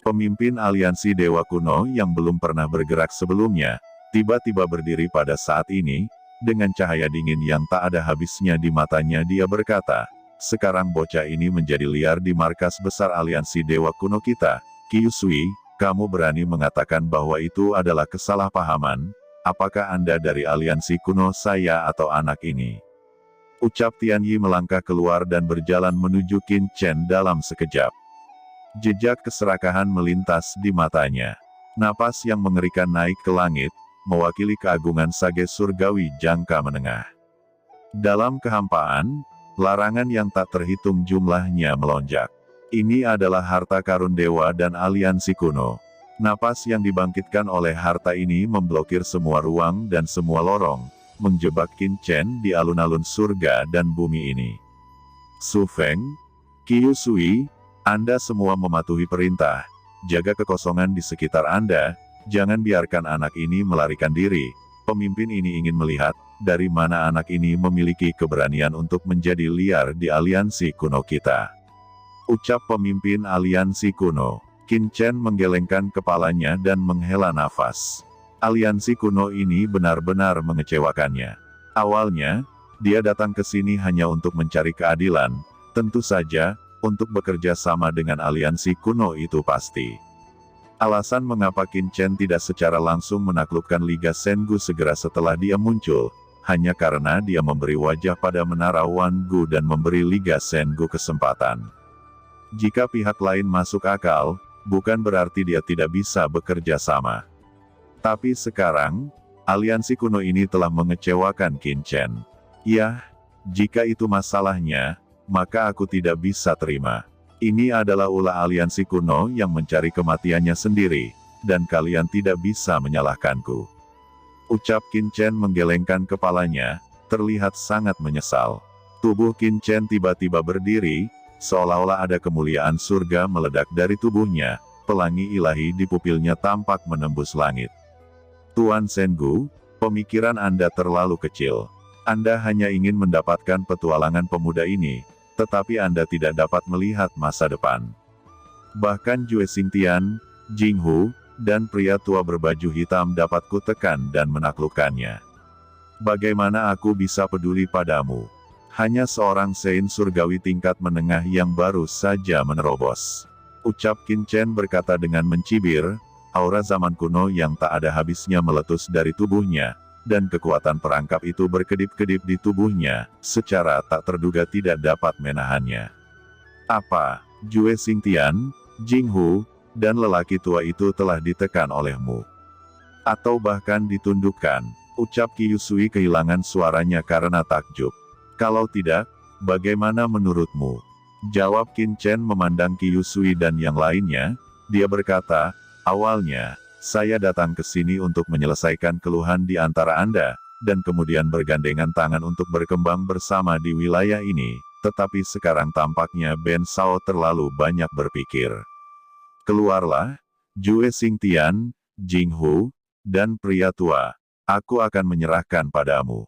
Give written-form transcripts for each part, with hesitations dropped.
Pemimpin aliansi Dewa Kuno yang belum pernah bergerak sebelumnya, tiba-tiba berdiri pada saat ini, dengan cahaya dingin yang tak ada habisnya di matanya dia berkata, sekarang bocah ini menjadi liar di markas besar aliansi Dewa Kuno kita. Kyusui, kamu berani mengatakan bahwa itu adalah kesalahpahaman? Apakah Anda dari aliansi kuno saya atau anak ini? Ucap Tianyi melangkah keluar dan berjalan menuju Qin Chen dalam sekejap. Jejak keserakahan melintas di matanya. Napas yang mengerikan naik ke langit, mewakili keagungan sage surgawi jangka menengah. Dalam kehampaan, larangan yang tak terhitung jumlahnya melonjak. Ini adalah harta karun dewa dan aliansi kuno. Napas yang dibangkitkan oleh harta ini memblokir semua ruang dan semua lorong, menjebak Qin Chen di alun-alun surga dan bumi ini. Su Feng, Kyusui, Anda semua mematuhi perintah, jaga kekosongan di sekitar Anda, jangan biarkan anak ini melarikan diri. Pemimpin ini ingin melihat, dari mana anak ini memiliki keberanian untuk menjadi liar di aliansi kuno kita. Ucap pemimpin aliansi kuno. Qin Chen menggelengkan kepalanya dan menghela nafas. Aliansi kuno ini benar-benar mengecewakannya. Awalnya, dia datang ke sini hanya untuk mencari keadilan, tentu saja, untuk bekerja sama dengan aliansi kuno itu pasti. Alasan mengapa Qin Chen tidak secara langsung menaklukkan Liga Sengu segera setelah dia muncul, hanya karena dia memberi wajah pada Menara Wangu dan memberi Liga Sengu kesempatan. Jika pihak lain masuk akal, bukan berarti dia tidak bisa bekerja sama. Tapi sekarang, aliansi kuno ini telah mengecewakan Qin Chen. Yah, jika itu masalahnya, maka aku tidak bisa terima. Ini adalah ulah aliansi kuno yang mencari kematiannya sendiri, dan kalian tidak bisa menyalahkanku. Ucap Qin Chen menggelengkan kepalanya, terlihat sangat menyesal. Tubuh Qin Chen tiba-tiba berdiri, seolah-olah ada kemuliaan surga meledak dari tubuhnya, pelangi ilahi di pupilnya tampak menembus langit. Tuan Sengu, pemikiran Anda terlalu kecil. Anda hanya ingin mendapatkan petualangan pemuda ini, tetapi Anda tidak dapat melihat masa depan. Bahkan Jue Xingtian, Jing Hu, dan pria tua berbaju hitam dapat kutekan dan menaklukkannya. Bagaimana aku bisa peduli padamu? Hanya seorang Sein surgawi tingkat menengah yang baru saja menerobos. Ucap Qin Chen berkata dengan mencibir, aura zaman kuno yang tak ada habisnya meletus dari tubuhnya, dan kekuatan perangkap itu berkedip-kedip di tubuhnya, secara tak terduga tidak dapat menahannya. Apa, Jue Xingtian, Jing Hu, dan lelaki tua itu telah ditekan olehmu? Atau bahkan ditundukkan? Ucap Kyusui kehilangan suaranya karena takjub. Kalau tidak, bagaimana menurutmu? Jawab Qin Chen memandang Kyusui dan yang lainnya, dia berkata, awalnya, saya datang ke sini untuk menyelesaikan keluhan di antara Anda, dan kemudian bergandengan tangan untuk berkembang bersama di wilayah ini, tetapi sekarang tampaknya Ben Sao terlalu banyak berpikir. Keluarlah, Jue Xingtian, Jing Hu, dan pria tua, aku akan menyerahkan padamu.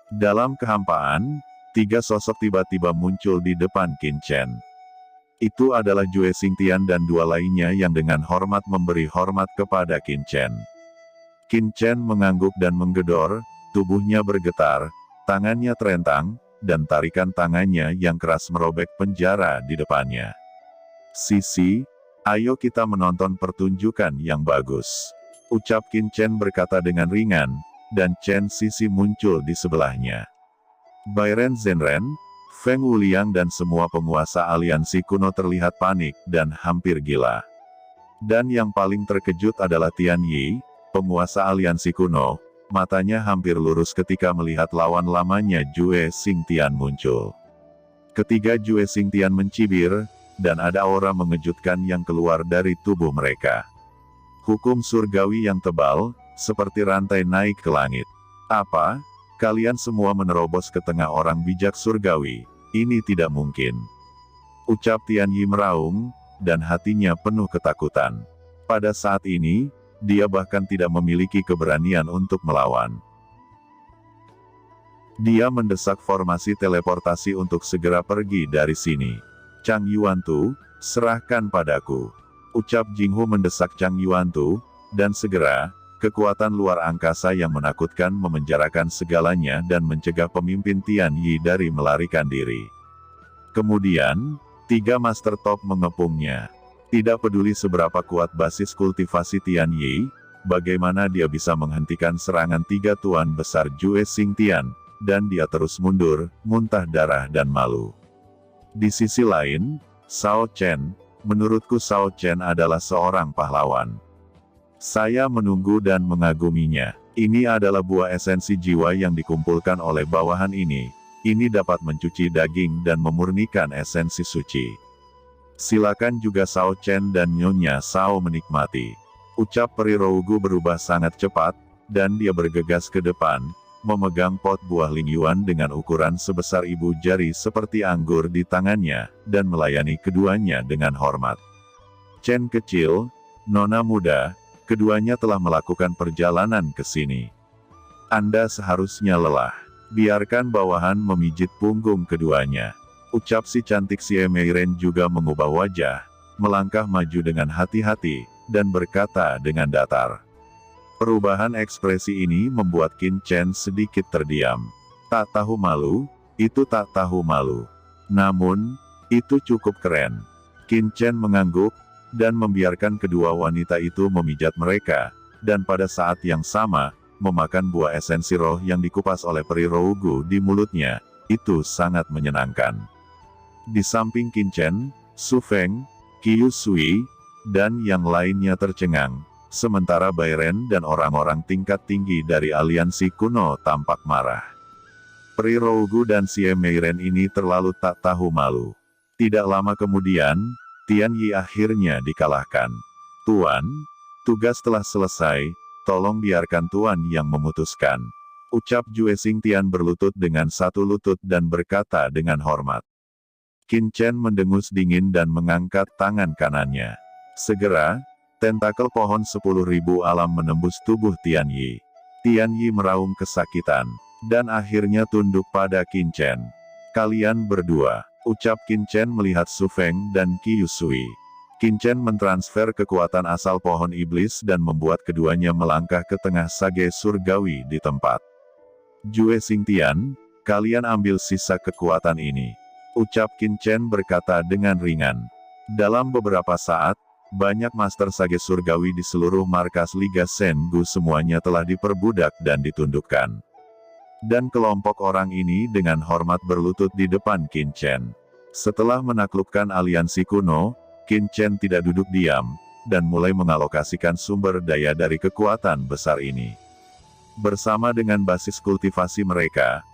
Dalam kehampaan, tiga sosok tiba-tiba muncul di depan Qin Chen. Itu adalah Jue Xingtian dan dua lainnya yang dengan hormat memberi hormat kepada Qin Chen. Qin Chen mengangguk dan menggedor, tubuhnya bergetar, tangannya terentang, dan tarikan tangannya yang keras merobek penjara di depannya. Sisi, ayo kita menonton pertunjukan yang bagus. Ucap Qin Chen berkata dengan ringan, dan Chen Sisi muncul di sebelahnya. Bairen Zhenren, Feng Wuliang dan semua penguasa aliansi kuno terlihat panik dan hampir gila. Dan yang paling terkejut adalah Tian Yi, penguasa aliansi kuno, matanya hampir lurus ketika melihat lawan lamanya Jue Xingtian muncul. Ketiga Jue Xingtian mencibir, dan ada aura mengejutkan yang keluar dari tubuh mereka. Hukum surgawi yang tebal, seperti rantai naik ke langit. Apa? Kalian semua menerobos ke tengah orang bijak surgawi, ini tidak mungkin. Ucap Tian Yi meraung, dan hatinya penuh ketakutan. Pada saat ini, dia bahkan tidak memiliki keberanian untuk melawan. Dia mendesak formasi teleportasi untuk segera pergi dari sini. Chang Yuantu, serahkan padaku. ucap Jinghu mendesak Chang Yuantu, dan segera, kekuatan luar angkasa yang menakutkan memenjarakan segalanya dan mencegah pemimpin Tian Yi dari melarikan diri. Kemudian, 3 master top mengepungnya. Tidak peduli seberapa kuat basis kultivasi Tian Yi, bagaimana dia bisa menghentikan serangan 3 tuan besar Jue Xingtian, dan dia terus mundur, muntah darah dan malu. Di sisi lain, Shao Chen, menurutku Shao Chen adalah seorang pahlawan. Saya menunggu dan mengaguminya. Ini adalah buah esensi jiwa yang dikumpulkan oleh bawahan ini. Ini dapat mencuci daging dan memurnikan esensi suci. Silakan juga Shao Chen dan Nyonya Shao menikmati. Ucap peri Rougu berubah sangat cepat, dan dia bergegas ke depan, memegang pot buah lingyuan dengan ukuran sebesar ibu jari seperti anggur di tangannya, dan melayani keduanya dengan hormat. Chen kecil, Nona muda, keduanya telah melakukan perjalanan ke sini. Anda seharusnya lelah. Biarkan bawahan memijit punggung keduanya. Ucap si cantik Xie Meiren juga mengubah wajah, melangkah maju dengan hati-hati, dan berkata dengan datar. Perubahan ekspresi ini membuat Qin Chen sedikit terdiam. Tak tahu malu, itu tak tahu malu. Namun, itu cukup keren. Qin Chen mengangguk, dan membiarkan kedua wanita itu memijat mereka, dan pada saat yang sama, memakan buah esensi roh yang dikupas oleh peri Rougu di mulutnya. Itu sangat menyenangkan. Di samping Qin Chen, Su Feng, Qiu Sui, dan yang lainnya tercengang, sementara Bai Ren dan orang-orang tingkat tinggi dari aliansi kuno tampak marah. Peri Rougu dan Xie Meiren ini terlalu tak tahu malu. Tidak lama kemudian, Tian Yi akhirnya dikalahkan. Tuan, tugas telah selesai, tolong biarkan Tuan yang memutuskan. Ucap Jue Xingtian berlutut dengan satu lutut dan berkata dengan hormat. Qin Chen mendengus dingin dan mengangkat tangan kanannya. Segera, tentakel pohon 10.000 alam menembus tubuh Tian Yi. Tian Yi meraung kesakitan, dan akhirnya tunduk pada Qin Chen. Kalian berdua, ucap Qin Chen melihat Su Feng dan Qiu Sui. Qin Chen mentransfer kekuatan asal pohon iblis dan membuat keduanya melangkah ke tengah sage surgawi di tempat. Jue Xingtian, kalian ambil sisa kekuatan ini. Ucap Qin Chen berkata dengan ringan. Dalam beberapa saat, banyak master sage surgawi di seluruh markas Liga Sengu semuanya telah diperbudak dan ditundukkan. Dan kelompok orang ini dengan hormat berlutut di depan Qin Chen. Setelah menaklukkan aliansi kuno, Qin Chen tidak duduk diam, dan mulai mengalokasikan sumber daya dari kekuatan besar ini. Bersama dengan basis kultivasi mereka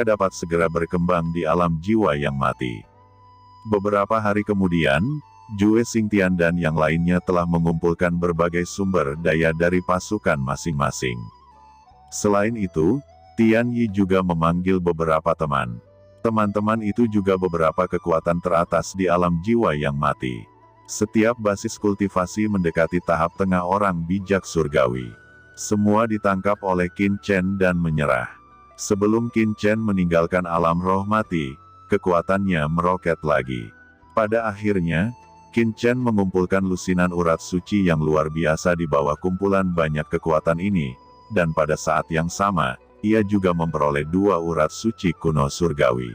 dapat segera berkembang di alam jiwa yang mati. Beberapa hari kemudian, Jue Xingtian dan yang lainnya telah mengumpulkan berbagai sumber daya dari pasukan masing-masing. Selain itu, Tian Yi juga memanggil beberapa teman. Teman-teman itu juga beberapa kekuatan teratas di alam jiwa yang mati. Setiap basis kultivasi mendekati tahap tengah orang bijak surgawi. Semua ditangkap oleh Qin Chen dan menyerah. Sebelum Qin Chen meninggalkan alam roh mati, kekuatannya meroket lagi. Pada akhirnya, Qin Chen mengumpulkan lusinan urat suci yang luar biasa di bawah kumpulan banyak kekuatan ini, dan pada saat yang sama, ia juga memperoleh 2 urat suci kuno surgawi.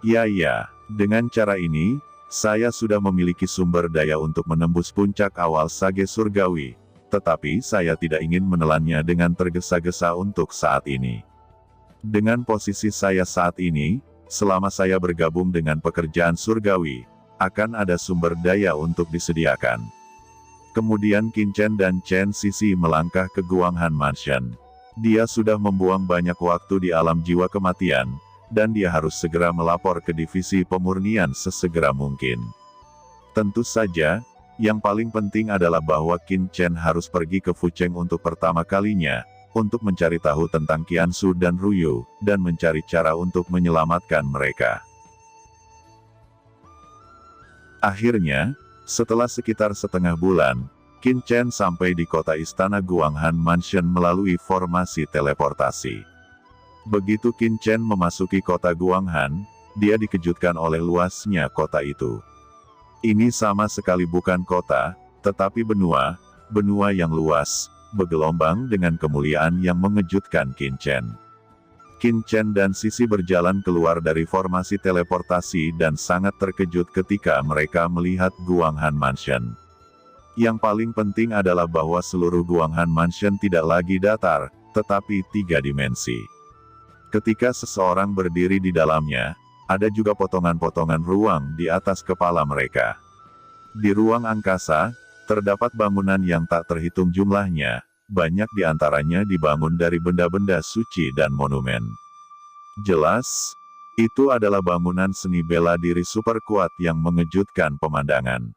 Ya, dengan cara ini, saya sudah memiliki sumber daya untuk menembus puncak awal sage surgawi, tetapi saya tidak ingin menelannya dengan tergesa-gesa untuk saat ini. Dengan posisi saya saat ini, selama saya bergabung dengan pekerjaan surgawi, akan ada sumber daya untuk disediakan. Kemudian Qin Chen dan Chen Sisi melangkah ke Guanghan Mansion. Dia sudah membuang banyak waktu di alam jiwa kematian, dan dia harus segera melapor ke divisi pemurnian sesegera mungkin. Tentu saja, yang paling penting adalah bahwa Qin Chen harus pergi ke Fucheng untuk pertama kalinya, untuk mencari tahu tentang Qiansu dan Ruyu, dan mencari cara untuk menyelamatkan mereka. Akhirnya, setelah sekitar setengah bulan, Qin Chen sampai di kota istana Guanghan Mansion melalui formasi teleportasi. Begitu Qin Chen memasuki kota Guanghan, dia dikejutkan oleh luasnya kota itu. Ini sama sekali bukan kota, tetapi benua, benua yang luas, bergelombang dengan kemuliaan yang mengejutkan Qin Chen. Qin Chen dan Sisi berjalan keluar dari formasi teleportasi dan sangat terkejut ketika mereka melihat Guanghan Mansion. Yang paling penting adalah bahwa seluruh Guanghan Mansion tidak lagi datar, tetapi 3 dimensi. Ketika seseorang berdiri di dalamnya, ada juga potongan-potongan ruang di atas kepala mereka. Di ruang angkasa, terdapat bangunan yang tak terhitung jumlahnya, banyak di antaranya dibangun dari benda-benda suci dan monumen. Jelas, itu adalah bangunan seni bela diri super kuat yang mengejutkan pemandangan.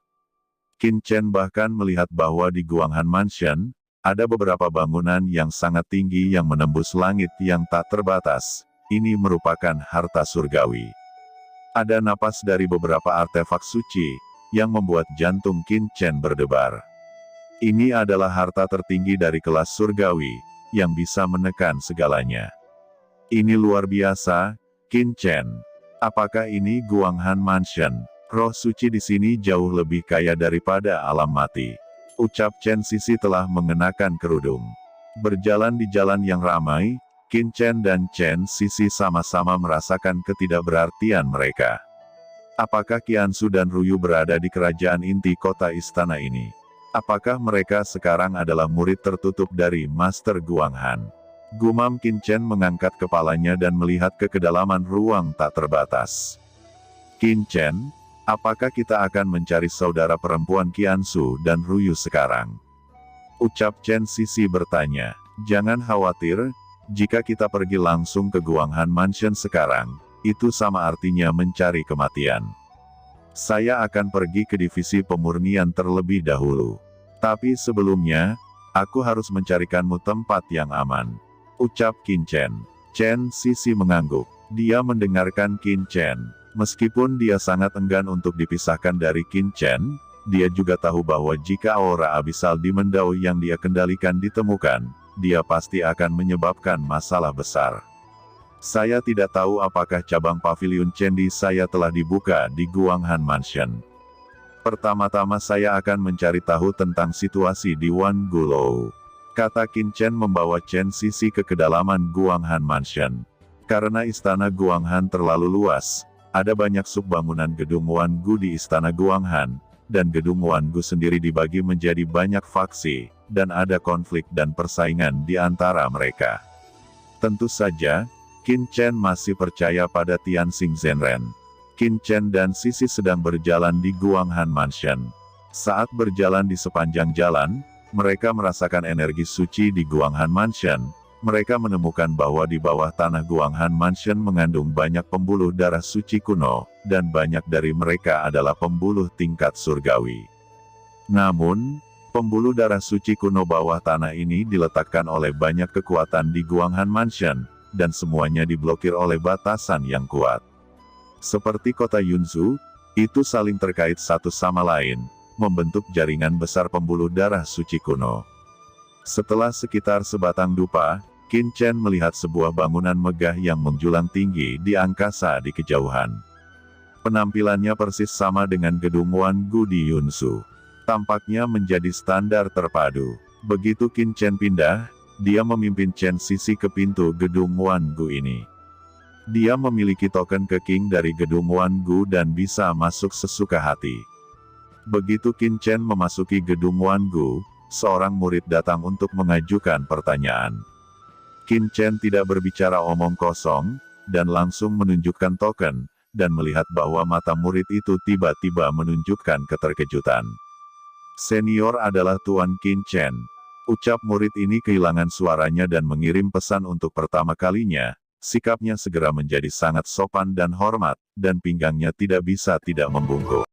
Qin Chen bahkan melihat bahwa di Guanghan Mansion, ada beberapa bangunan yang sangat tinggi yang menembus langit yang tak terbatas. Ini merupakan harta surgawi. Ada napas dari beberapa artefak suci, yang membuat jantung Qin Chen berdebar. Ini adalah harta tertinggi dari kelas surgawi, yang bisa menekan segalanya. Ini luar biasa, Qin Chen. Apakah ini Guanghan Mansion? Roh suci di sini jauh lebih kaya daripada alam mati. Ucap Chen Sisi telah mengenakan kerudung. Berjalan di jalan yang ramai, Qin Chen dan Chen Sisi sama-sama merasakan ketidakberartian mereka. Apakah Qiansu dan Ruyu berada di kerajaan inti kota istana ini? Apakah mereka sekarang adalah murid tertutup dari Master Guanghan? Gumam Qin Chen mengangkat kepalanya dan melihat ke kedalaman ruang tak terbatas. Qin Chen, apakah kita akan mencari saudara perempuan Qiansu dan Ruyu sekarang? Ucap Chen Sisi bertanya. Jangan khawatir, jika kita pergi langsung ke Guanghan Mansion sekarang, itu sama artinya mencari kematian. Saya akan pergi ke divisi pemurnian terlebih dahulu. Tapi sebelumnya, aku harus mencarikanmu tempat yang aman. Ucap Qin Chen. Chen Sisi mengangguk. Dia mendengarkan Qin Chen. Meskipun dia sangat enggan untuk dipisahkan dari Qin Chen, dia juga tahu bahwa jika aura abisal di Mendao yang dia kendalikan ditemukan, dia pasti akan menyebabkan masalah besar. Saya tidak tahu apakah cabang pavilion Chendi saya telah dibuka di Guanghan Mansion. Pertama-tama saya akan mencari tahu tentang situasi di Wan Gulou. Kata Qin Chen membawa Chen Sisi ke kedalaman Guanghan Mansion. Karena istana Guanghan terlalu luas, ada banyak subbangunan gedung Wan Gu di istana Guanghan, dan gedung Wan Gu sendiri dibagi menjadi banyak faksi, dan ada konflik dan persaingan di antara mereka. Tentu saja, Qin Chen masih percaya pada Tianxing Zhenren. Qin Chen dan Sisi sedang berjalan di Guanghan Mansion. Saat berjalan di sepanjang jalan, mereka merasakan energi suci di Guanghan Mansion. Mereka menemukan bahwa di bawah tanah Guanghan Mansion mengandung banyak pembuluh darah suci kuno, dan banyak dari mereka adalah pembuluh tingkat surgawi. Namun, pembuluh darah suci kuno bawah tanah ini diletakkan oleh banyak kekuatan di Guanghan Mansion, dan semuanya diblokir oleh batasan yang kuat. Seperti kota Yunzhu, itu saling terkait satu sama lain, membentuk jaringan besar pembuluh darah suci kuno. Setelah sekitar sebatang dupa, Qin Chen melihat sebuah bangunan megah yang menjulang tinggi di angkasa di kejauhan. Penampilannya persis sama dengan gedung Wan Gu di Yunzhu. Tampaknya menjadi standar terpadu. Begitu Qin Chen pindah, dia memimpin Chen Sisi ke pintu gedung Wan Gu ini. Dia memiliki token keking dari gedung Wan Gu dan bisa masuk sesuka hati. Begitu Qin Chen memasuki gedung Wan Gu, seorang murid datang untuk mengajukan pertanyaan. Qin Chen tidak berbicara omong kosong, dan langsung menunjukkan token, dan melihat bahwa mata murid itu tiba-tiba menunjukkan keterkejutan. Senior adalah Tuan Qin Chen. Ucap murid ini kehilangan suaranya dan mengirim pesan untuk pertama kalinya. Sikapnya segera menjadi sangat sopan dan hormat, dan pinggangnya tidak bisa tidak membungkuk.